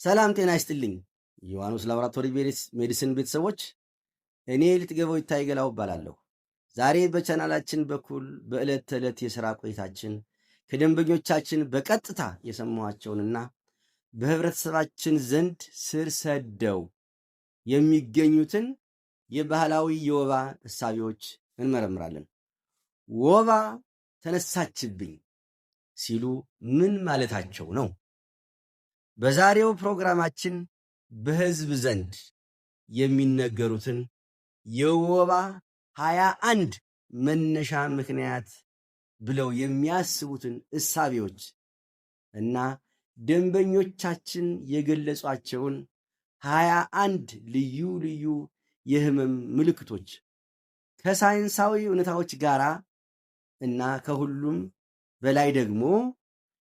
ሰላም ጤና ይስጥልኝ። ዮሐንስ ላቦራቶሪ ሜዲሲን ቤተሰቦች፣ እኔ ልጥገበው ይታይገላው እባላለሁ። ዛሬ በቻናላችን በኩል በዕለት ተዕለት የሥራ ቆይታችን ከደንበኞቻችን በቀጥታ የሰማኋቸውንና በህብረተሰባችን ዘንድ ስር ሰደው የሚገኙትን የባህላዊ የወባ እሳቤዎች እንመረምራለን። ወባ ተነሳችብኝ ሲሉ ምን ማለታቸው ነው? በዛሬው ፕሮግራማችን በህዝብ ዘንድ የሚነገሩትን የወባ 21 መነሻ ምክንያት ብለው የሚያስቡትን እሳቤዎች እና ደንበኞቻችን የገለጿቸውን 21 ልዩ ልዩ የህመም ምልክቶች ከሳይንሳዊ እውነታዎች ጋር እና ከሁሉም በላይ ደግሞ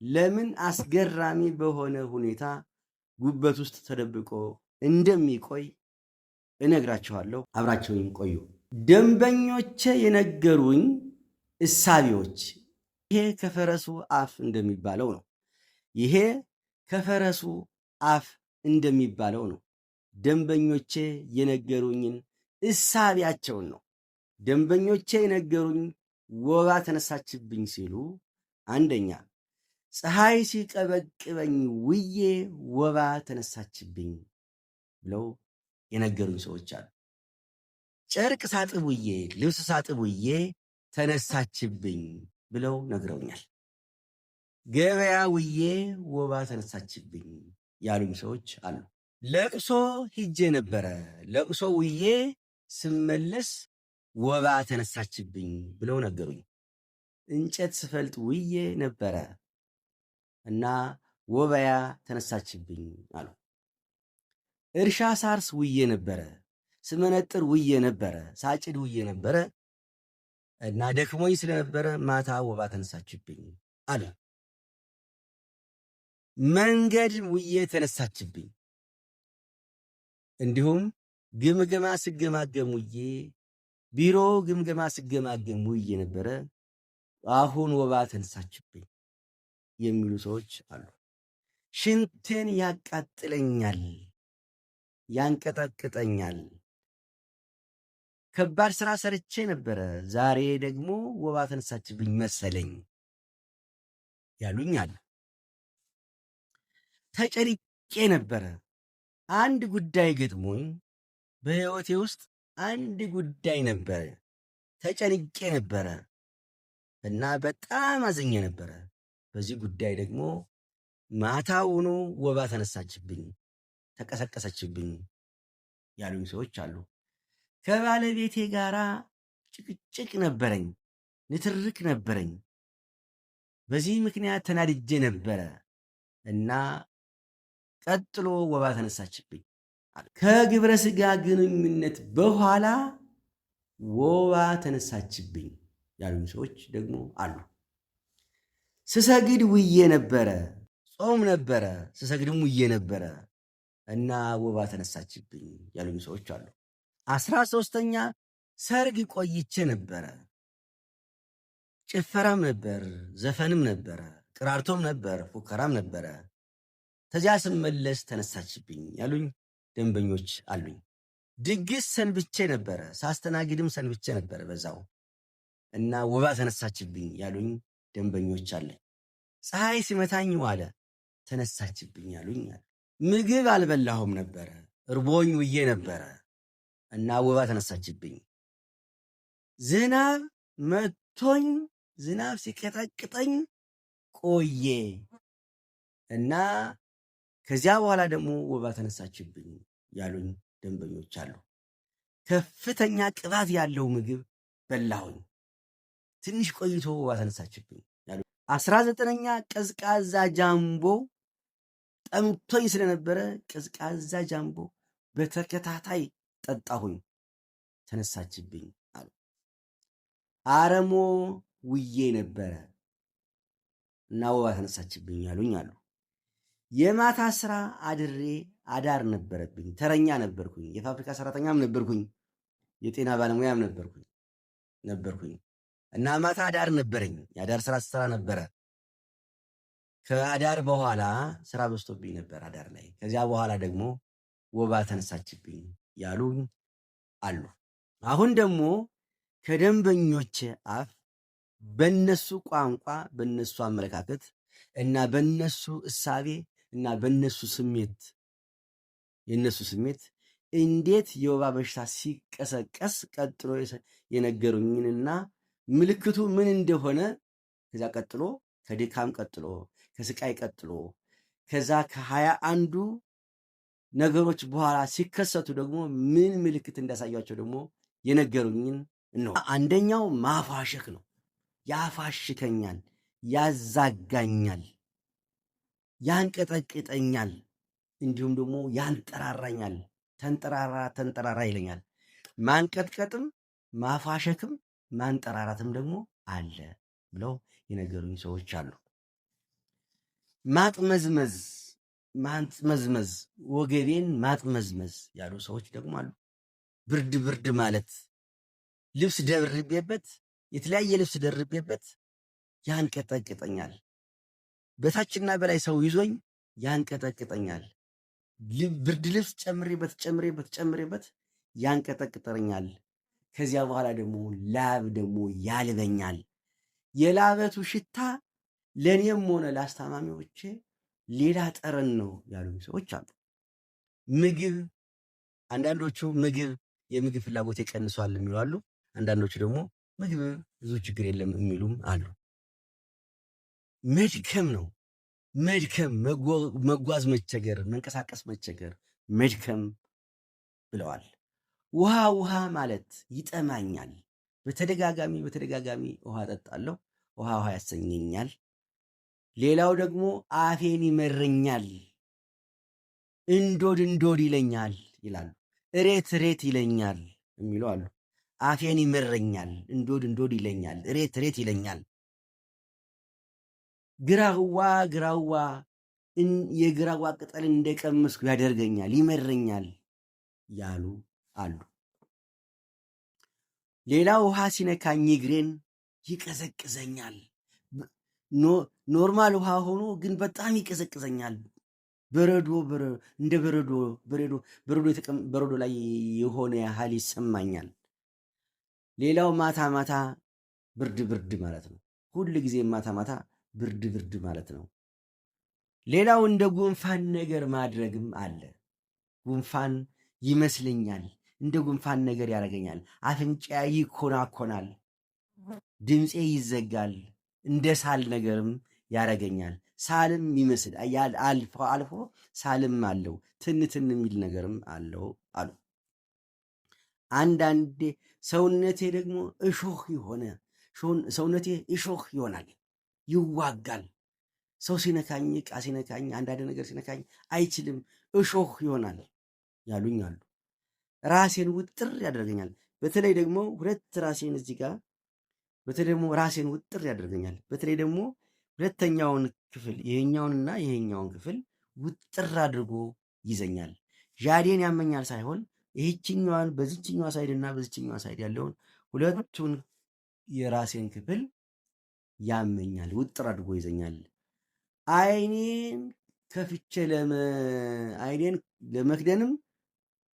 ለምን አስገራሚ በሆነ ሁኔታ ጉበት ውስጥ ተደብቆ እንደሚቆይ እነግራችኋለሁ። አብራችሁኝ ቆዩ። ደንበኞቼ የነገሩኝ እሳቤዎች ይሄ ከፈረሱ አፍ እንደሚባለው ነው። ይሄ ከፈረሱ አፍ እንደሚባለው ነው። ደንበኞቼ የነገሩኝን እሳቤያቸውን ነው። ደንበኞቼ የነገሩኝ ወባ ተነሳችብኝ ሲሉ አንደኛ ፀሐይ ሲቀበቅበኝ ውዬ ወባ ተነሳችብኝ ብለው የነገሩኝ ሰዎች አሉ። ጨርቅ ሳጥብ ውዬ፣ ልብስ ሳጥብ ውዬ ተነሳችብኝ ብለው ነግረውኛል። ገበያ ውዬ ወባ ተነሳችብኝ ያሉኝ ሰዎች አሉ። ለቅሶ ሂጄ ነበረ፣ ለቅሶ ውዬ ስመለስ ወባ ተነሳችብኝ ብለው ነገሩኝ። እንጨት ስፈልጥ ውዬ ነበረ እና ወባያ ተነሳችብኝ አሉ። እርሻ ሳርስ ውዬ ነበረ፣ ስመነጥር ውዬ ነበረ፣ ሳጭድ ውዬ ነበረ እና ደክሞኝ ስለነበረ ማታ ወባ ተነሳችብኝ አለ። መንገድ ውዬ ተነሳችብኝ፣ እንዲሁም ግምገማ ስገማገም ውዬ፣ ቢሮ ግምገማ ስገማገም ውዬ ነበረ፣ አሁን ወባ ተነሳችብኝ የሚሉ ሰዎች አሉ። ሽንቴን ያቃጥለኛል፣ ያንቀጠቅጠኛል፣ ከባድ ስራ ሰርቼ ነበረ፣ ዛሬ ደግሞ ወባ ተነሳችብኝ መሰለኝ ያሉኝ አሉ። ተጨንቄ ነበረ፣ አንድ ጉዳይ ገጥሞኝ በሕይወቴ ውስጥ አንድ ጉዳይ ነበረ፣ ተጨንቄ ነበረ እና በጣም አዝኜ ነበረ። በዚህ ጉዳይ ደግሞ ማታውኑ ወባ ተነሳችብኝ፣ ተቀሰቀሰችብኝ ያሉኝ ሰዎች አሉ። ከባለቤቴ ጋር ጭቅጭቅ ነበረኝ፣ ንትርክ ነበረኝ፣ በዚህ ምክንያት ተናድጄ ነበረ እና ቀጥሎ ወባ ተነሳችብኝ። ከግብረ ሥጋ ግንኙነት በኋላ ወባ ተነሳችብኝ ያሉኝ ሰዎች ደግሞ አሉ። ስሰግድ ውዬ ነበረ፣ ጾም ነበረ፣ ስሰግድም ውዬ ነበረ እና ወባ ተነሳችብኝ ያሉኝ ሰዎች አሉ። 13ኛ ሰርግ ቆይቼ ነበረ፣ ጭፈራም ነበር፣ ዘፈንም ነበረ፣ ቅራርቶም ነበር፣ ፉከራም ነበረ። ተዚያ ስመለስ ተነሳችብኝ ያሉኝ ደንበኞች አሉኝ። ድግስ ሰንብቼ ነበረ፣ ሳስተናግድም ሰንብቼ ነበረ በዛው እና ወባ ተነሳችብኝ ያሉኝ ደንበኞች አለኝ። ፀሐይ ሲመታኝ ዋለ፣ ተነሳችብኝ ያሉኝ አለ። ምግብ አልበላሁም ነበረ፣ እርቦኝ ውዬ ነበረ እና ወባ ተነሳችብኝ። ዝናብ መቶኝ፣ ዝናብ ሲቀጠቅጠኝ ቆየ እና ከዚያ በኋላ ደግሞ ወባ ተነሳችብኝ ያሉኝ ደንበኞች አሉ። ከፍተኛ ቅባት ያለው ምግብ በላሁኝ፣ ትንሽ ቆይቶ ወባ ተነሳችብኝ ያሉ። 19ኛ ቀዝቃዛ ጃምቦ ጠምቶኝ ስለነበረ ቀዝቃዛ ጃምቦ በተከታታይ ጠጣሁኝ፣ ተነሳችብኝ አሉ። አረሞ ውዬ ነበረ እና ወባ ተነሳችብኝ ያሉኝ አሉ። የማታ ስራ አዳር ነበረብኝ፣ ተረኛ ነበርኩኝ፣ የፋብሪካ ሰራተኛም ነበርኩኝ፣ የጤና ባለሙያም ነበርኩኝ እና ማታ አዳር ነበረኝ፣ የአዳር ስራ ስራ ነበረ ከአዳር በኋላ ስራ በዝቶብኝ ነበር አዳር ላይ። ከዚያ በኋላ ደግሞ ወባ ተነሳችብኝ ያሉኝ አሉ። አሁን ደግሞ ከደንበኞች አፍ በነሱ ቋንቋ፣ በነሱ አመለካከት እና በነሱ እሳቤ እና በነሱ ስሜት የነሱ ስሜት እንዴት የወባ በሽታ ሲቀሰቀስ ቀጥሎ የነገሩኝንና ምልክቱ ምን እንደሆነ ከዛ ቀጥሎ ከድካም ቀጥሎ ከስቃይ ቀጥሎ ከዛ ከ21ዱ ነገሮች በኋላ ሲከሰቱ ደግሞ ምን ምልክት እንዳሳያቸው ደግሞ የነገሩኝን ነው። አንደኛው ማፋሸክ ነው። ያፋሽከኛል፣ ያዛጋኛል፣ ያንቀጠቅጠኛል፣ እንዲሁም ደግሞ ያንጠራራኛል። ተንጠራራ ይለኛል። ማንቀጥቀጥም ማፋሸክም ማንጠራራትም ደግሞ አለ ብለው የነገሩኝ ሰዎች አሉ። ማጥመዝመዝ ወገቤን ማጥመዝመዝ ያሉ ሰዎች ደግሞ አሉ። ብርድ ማለት ልብስ ደርቤበት የተለያየ ልብስ ደርቤበት ያንቀጠቅጠኛል። በታችና በላይ ሰው ይዞኝ ያንቀጠቅጠኛል። ብርድ ልብስ ጨምሬበት ያንቀጠቅጠኛል። ከዚያ በኋላ ደግሞ ላብ ደግሞ ያልበኛል። የላበቱ ሽታ ለእኔም ሆነ ለአስታማሚዎቼ ሌላ ጠረን ነው ያሉኝ ሰዎች አሉ። አንዳንዶቹ የምግብ ፍላጎት ይቀንሷል የሚሉ አሉ። አንዳንዶቹ ደግሞ ምግብ ብዙ ችግር የለም የሚሉም አሉ። መድከም ነው። መጓዝ መቸገር፣ መንቀሳቀስ መቸገር፣ መድከም ብለዋል። ውሃ ማለት ይጠማኛል። በተደጋጋሚ ውሃ ጠጣለሁ። ውሃ ያሰኘኛል። ሌላው ደግሞ አፌን ይመረኛል፣ እንዶድ ይለኛል ይላሉ። እሬት ይለኛል የሚሉ አሉ። አፌን ይመረኛል፣ እንዶድ ይለኛል፣ እሬት ይለኛል። ግራዋ የግራዋ ቅጠል እንደቀመስኩ ያደርገኛል፣ ይመረኛል ያሉ አሉ። ሌላ ውሃ ሲነካኝ እግሬን ይቀዘቅዘኛል። ኖርማል ውሃ ሆኖ ግን በጣም ይቀዘቅዘኛል። እንደ በረዶ ላይ የሆነ ያህል ይሰማኛል። ሌላው ማታ ብርድ ማለት ነው። ሁል ጊዜ ማታ ብርድ ማለት ነው። ሌላው እንደ ጉንፋን ነገር ማድረግም አለ። ጉንፋን ይመስለኛል፣ እንደ ጉንፋን ነገር ያደርገኛል። አፍንጫ ይኮናኮናል፣ ድምፄ ይዘጋል፣ እንደ ሳል ነገርም ያደርገኛል። ሳልም ይመስል አልፎ ሳልም አለው፣ ትን የሚል ነገርም አለው አሉ። አንዳንዴ ሰውነቴ ደግሞ ሰውነቴ እሾህ ይሆናል፣ ይዋጋል። ሰው ሲነካኝ፣ ዕቃ ሲነካኝ፣ አንዳንድ ነገር ሲነካኝ አይችልም፣ እሾህ ይሆናል ያሉኝ አሉ። ራሴን ውጥር ያደርገኛል። በተለይ ደግሞ ራሴን እዚህ ጋር ራሴን ውጥር ያደርገኛል። በተለይ ደግሞ ሁለተኛውን ክፍል ይሄኛውንና ይሄኛውን ክፍል ውጥር አድርጎ ይዘኛል። ዣዴን ያመኛል ሳይሆን ይህችኛዋን በዚችኛዋ ሳይድ እና በዚችኛዋ ሳይድ ያለውን ሁለቱን የራሴን ክፍል ያመኛል፣ ውጥር አድርጎ ይዘኛል። አይኔን ከፍቼ አይኔን ለመክደንም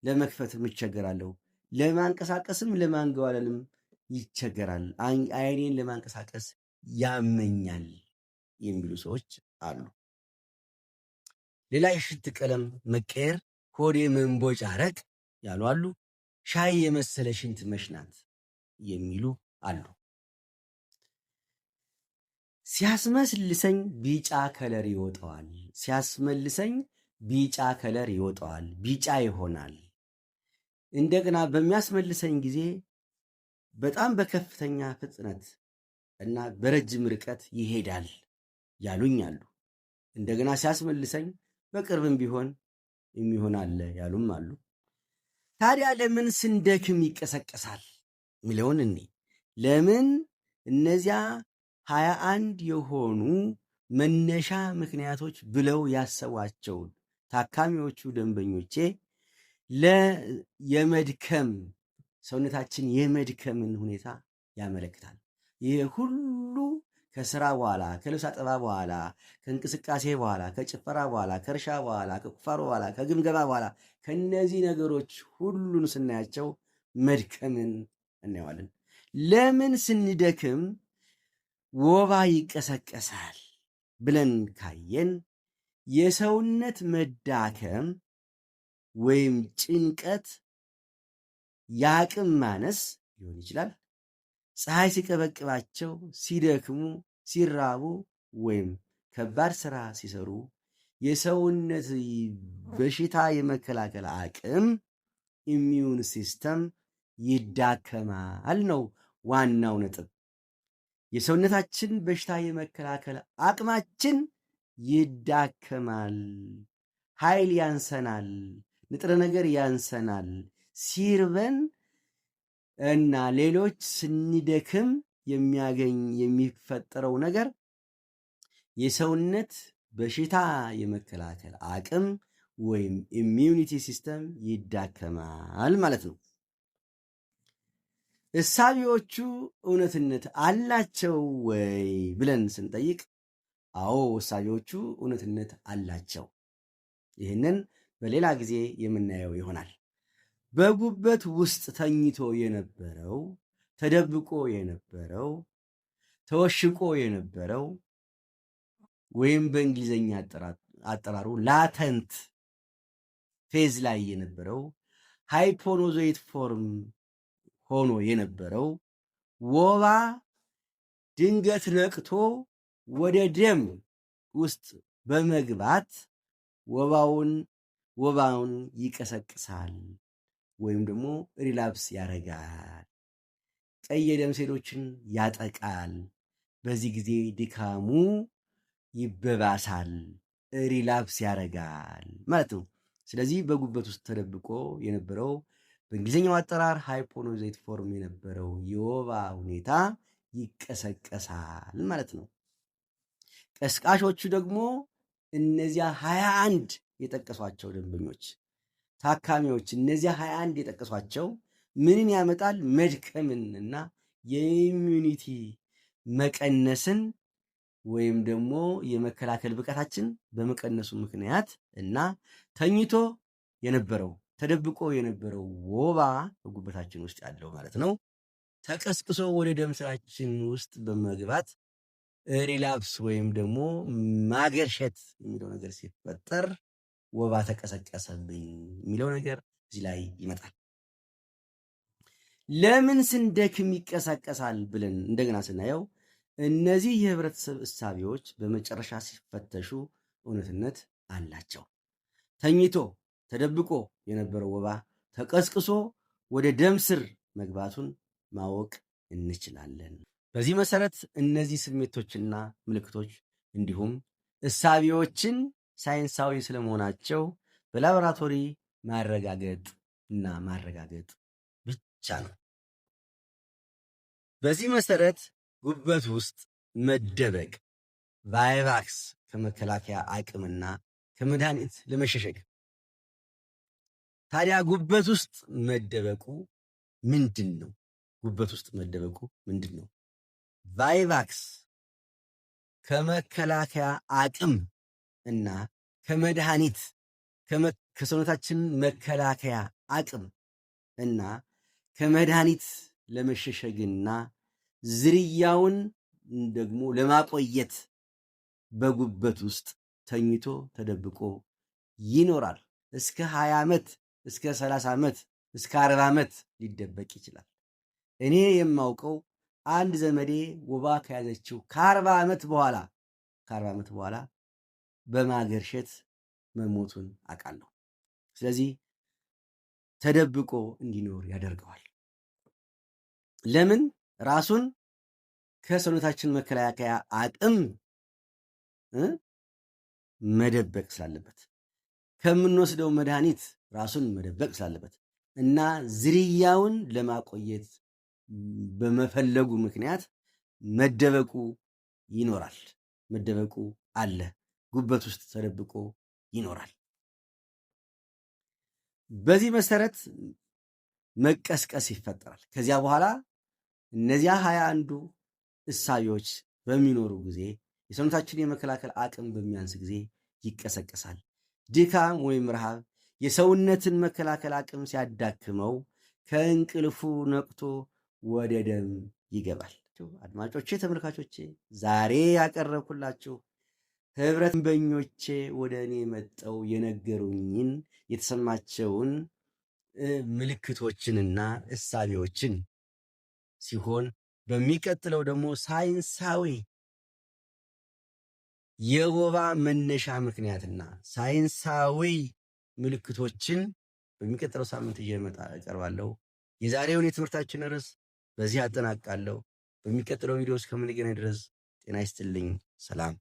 ለመክፈትም ይቸገራለሁ። ለማንቀሳቀስም ለማንገዋለልም ይቸገራል። አይኔን ለማንቀሳቀስ ያመኛል የሚሉ ሰዎች አሉ። ሌላ የሽንት ቀለም መቀየር፣ ሆዴ መንቦጫረቅ ያሉ አሉ። ሻይ የመሰለ ሽንት መሽናት የሚሉ አሉ። ሲያስመልሰኝ ቢጫ ከለር ይወጣዋል፣ ቢጫ ይሆናል። እንደገና በሚያስመልሰኝ ጊዜ በጣም በከፍተኛ ፍጥነት እና በረጅም ርቀት ይሄዳል ያሉኝ አሉ። እንደገና ሲያስመልሰኝ በቅርብም ቢሆን የሚሆን አለ ያሉም አሉ። ታዲያ ለምን ስንደክም ይቀሰቀሳል የሚለውን ለምን እነዚያ 21 የሆኑ መነሻ ምክንያቶች ብለው ያሰቧቸውን ታካሚዎቹ ደንበኞቼ የመድከም ሰውነታችን የመድከምን ሁኔታ ያመለክታል። ይህ ሁሉ ከስራ በኋላ፣ ከልብስ አጠባ በኋላ፣ ከእንቅስቃሴ በኋላ፣ ከጭፈራ በኋላ፣ ከእርሻ በኋላ፣ ከቁፋሮ በኋላ፣ ከግምገማ በኋላ ከነዚህ ነገሮች ሁሉን ስናያቸው መድከምን እናየዋለን። ለምን ስንደክም ወባ ይቀሰቀሳል ብለን ካየን የሰውነት መዳከም ወይም ጭንቀት፣ የአቅም ማነስ ሊሆን ይችላል። ፀሐይ ሲቀበቅባቸው፣ ሲደክሙ፣ ሲራቡ ወይም ከባድ ስራ ሲሰሩ የሰውነት በሽታ የመከላከል አቅም ኢሚዩን ሲስተም ይዳከማል ነው ዋናው ነጥብ። የሰውነታችን በሽታ የመከላከል አቅማችን ይዳከማል፣ ኃይል ያንሰናል፣ ንጥረ ነገር ያንሰናል። ሲርበን እና ሌሎች ስንደክም የሚፈጠረው ነገር የሰውነት በሽታ የመከላከል አቅም ወይም ኢሚዩኒቲ ሲስተም ይዳከማል ማለት ነው። እሳቢዎቹ እውነትነት አላቸው ወይ ብለን ስንጠይቅ፣ አዎ እሳቢዎቹ እውነትነት አላቸው። ይህንን በሌላ ጊዜ የምናየው ይሆናል። በጉበት ውስጥ ተኝቶ የነበረው፣ ተደብቆ የነበረው፣ ተወሽቆ የነበረው ወይም በእንግሊዝኛ አጠራሩ ላተንት ፌዝ ላይ የነበረው ሃይፖኖዞይት ፎርም ሆኖ የነበረው ወባ ድንገት ነቅቶ ወደ ደም ውስጥ በመግባት ወባውን ይቀሰቅሳል ወይም ደግሞ ሪላፕስ ያደርጋል። ቀይ የደም ሴሎችን ያጠቃል። በዚህ ጊዜ ድካሙ ይበባሳል፣ ሪላፕስ ያደርጋል ማለት ነው። ስለዚህ በጉበት ውስጥ ተደብቆ የነበረው በእንግሊዝኛው አጠራር ሃይፖኖዞይት ፎርም የነበረው የወባ ሁኔታ ይቀሰቀሳል ማለት ነው። ቀስቃሾቹ ደግሞ እነዚያ 21 የጠቀሷቸው ደንበኞች ታካሚዎች፣ እነዚያ 21 የጠቀሷቸው ምንን ያመጣል? መድከምንና የኢሚዩኒቲ መቀነስን ወይም ደግሞ የመከላከል ብቃታችን በመቀነሱ ምክንያት እና ተኝቶ የነበረው ተደብቆ የነበረው ወባ በጉበታችን ውስጥ ያለው ማለት ነው ተቀስቅሶ ወደ ደም ስራችን ውስጥ በመግባት ሪላፕስ ወይም ደግሞ ማገርሸት የሚለው ነገር ሲፈጠር ወባ ተቀሰቀሰብኝ የሚለው ነገር እዚህ ላይ ይመጣል። ለምን ስንደክም ይቀሳቀሳል ብለን እንደገና ስናየው እነዚህ የህብረተሰብ እሳቤዎች በመጨረሻ ሲፈተሹ እውነትነት አላቸው። ተኝቶ ተደብቆ የነበረው ወባ ተቀስቅሶ ወደ ደም ስር መግባቱን ማወቅ እንችላለን። በዚህ መሰረት እነዚህ ስሜቶችና ምልክቶች እንዲሁም እሳቤዎችን ሳይንሳዊ ስለመሆናቸው በላቦራቶሪ ማረጋገጥ ብቻ ነው። በዚህ መሰረት ጉበት ውስጥ መደበቅ ቫይቫክስ ከመከላከያ አቅምና ከመድኃኒት ለመሸሸግ። ታዲያ ጉበት ውስጥ መደበቁ ምንድን ነው? ጉበት ውስጥ መደበቁ ምንድን ነው? ቫይቫክስ ከመከላከያ አቅም እና ከመድኃኒት ከሰውነታችን መከላከያ አቅም እና ከመድኃኒት ለመሸሸግና ዝርያውን ደግሞ ለማቆየት በጉበት ውስጥ ተኝቶ ተደብቆ ይኖራል። እስከ 20 ዓመት፣ እስከ 30 ዓመት፣ እስከ 40 ዓመት ሊደበቅ ይችላል። እኔ የማውቀው አንድ ዘመዴ ወባ ከያዘችው ከ40 ዓመት በኋላ በማገርሸት መሞቱን አውቃለሁ። ስለዚህ ተደብቆ እንዲኖር ያደርገዋል። ለምን? ራሱን ከሰውነታችን መከላከያ አቅም መደበቅ ስላለበት፣ ከምንወስደው መድኃኒት ራሱን መደበቅ ስላለበት እና ዝርያውን ለማቆየት በመፈለጉ ምክንያት መደበቁ ይኖራል። መደበቁ አለ። ጉበት ውስጥ ተደብቆ ይኖራል። በዚህ መሰረት መቀስቀስ ይፈጠራል። ከዚያ በኋላ እነዚያ 21 እሳቤዎች በሚኖሩ ጊዜ የሰውነታችን የመከላከል አቅም በሚያንስ ጊዜ ይቀሰቀሳል። ድካም ወይም ረሃብ የሰውነትን መከላከል አቅም ሲያዳክመው ከእንቅልፉ ነቅቶ ወደ ደም ይገባል። አድማጮቼ፣ ተመልካቾቼ ዛሬ ያቀረብኩላችሁ ህብረት ደንበኞቼ ወደ እኔ መጠው የነገሩኝን የተሰማቸውን ምልክቶችንና እሳቤዎችን ሲሆን በሚቀጥለው ደግሞ ሳይንሳዊ የወባ መነሻ ምክንያትና ሳይንሳዊ ምልክቶችን በሚቀጥለው ሳምንት እቀርባለሁ። የዛሬውን የትምህርታችን ርዕስ በዚህ አጠናቅቃለሁ። በሚቀጥለው ቪዲዮ እስከምንገናኝ ድረስ ጤና ይስጥልኝ። ሰላም።